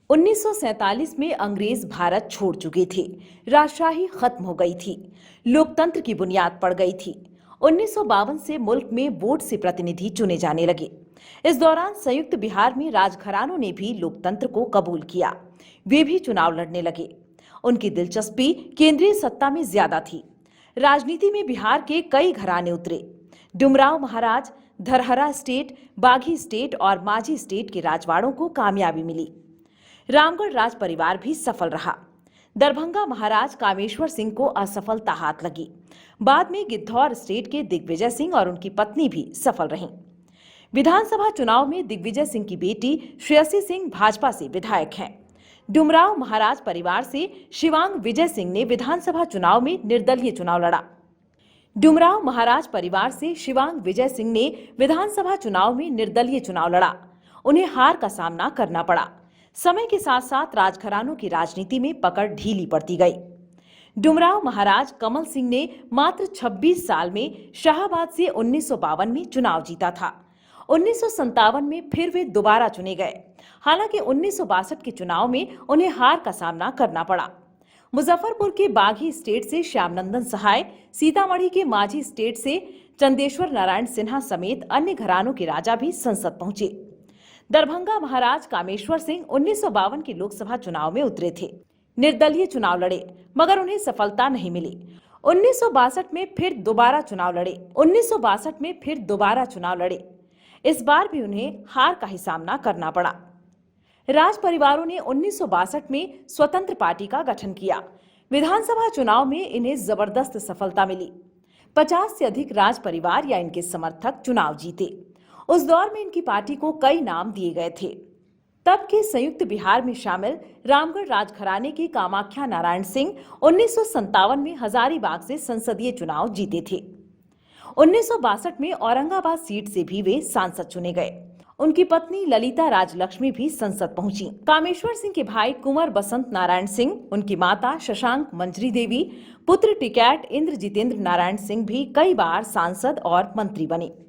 1947 में अंग्रेज भारत छोड़ चुके थे। राजशाही खत्म हो गई थी। लोकतंत्र की बुनियाद पड़ गई थी। 1952 से मुल्क में वोट से प्रतिनिधि चुने जाने लगे। इस दौरान संयुक्त बिहार में राजघरानों ने भी लोकतंत्र को कबूल किया। वे भी चुनाव लड़ने लगे। उनकी दिलचस्पी केंद्रीय सत्ता में ज्यादा थी। राजनीति में बिहार के कई घराने उतरे। डुमराव महाराज, धरहरा स्टेट, बाघी स्टेट और माझी स्टेट के राजवाड़ों को कामयाबी मिली। रामगढ़ राज परिवार भी सफल रहा। दरभंगा महाराज कामेश्वर सिंह को असफलता हाथ लगी। बाद में गिद्धौर स्टेट के दिग्विजय सिंह और उनकी पत्नी भी सफल रहीं। विधानसभा चुनाव में दिग्विजय सिंह की बेटी श्रेयसी सिंह भाजपा से विधायक हैं। डुमराव महाराज परिवार से शिवांग विजय सिंह ने विधानसभा चुनाव में निर्दलीय चुनाव लड़ा। डुमराव महाराज परिवार से शिवांग विजय सिंह ने विधानसभा चुनाव में निर्दलीय चुनाव लड़ा। उन्हें हार का सामना करना पड़ा। समय के साथ साथ राजघरानों की राजनीति में पकड़ ढीली पड़ती गई। डुमराव महाराज कमल सिंह ने मात्र 26 साल में शाहाबाद से 1952 में चुनाव जीता था। 1957 में फिर वे दोबारा चुने गए। हालांकि 1962 के चुनाव में उन्हें हार का सामना करना पड़ा। मुजफ्फरपुर के बाघी स्टेट से श्यामनंदन सहाय, सीतामढ़ी के माझी स्टेट से चंदेश्वर नारायण सिन्हा समेत अन्य घरानों के राजा भी संसद पहुंचे। दरभंगा महाराज कामेश्वर सिंह 1952 के लोकसभा चुनाव में उतरे थे। निर्दलीय चुनाव लड़े, मगर उन्हें सफलता नहीं मिली। 1962 में फिर दोबारा चुनाव लड़े। इस बार भी उन्हें हार का ही सामना करना पड़ा। राज परिवारों ने 1962 में स्वतंत्र पार्टी का गठन किया। विधानसभा चुनाव में इन्हें जबरदस्त सफलता मिली। 50 से अधिक राज परिवार या इनके समर्थक चुनाव जीते। उस दौर में इनकी पार्टी को कई नाम दिए गए थे। तब के संयुक्त बिहार में शामिल रामगढ़ राजघराने के कामाख्या नारायण सिंह 1957 में हजारीबाग से संसदीय चुनाव जीते थे। 1962 में औरंगाबाद सीट से भी वे सांसद चुने गए। उनकी पत्नी ललिता राजलक्ष्मी भी संसद पहुंची। कामेश्वर सिंह के भाई कुंवर बसंत नारायण सिंह, उनकी माता शशांक मंजरी देवी, पुत्र टिकैत इंद्र जितेंद्र नारायण सिंह भी कई बार सांसद और मंत्री बने।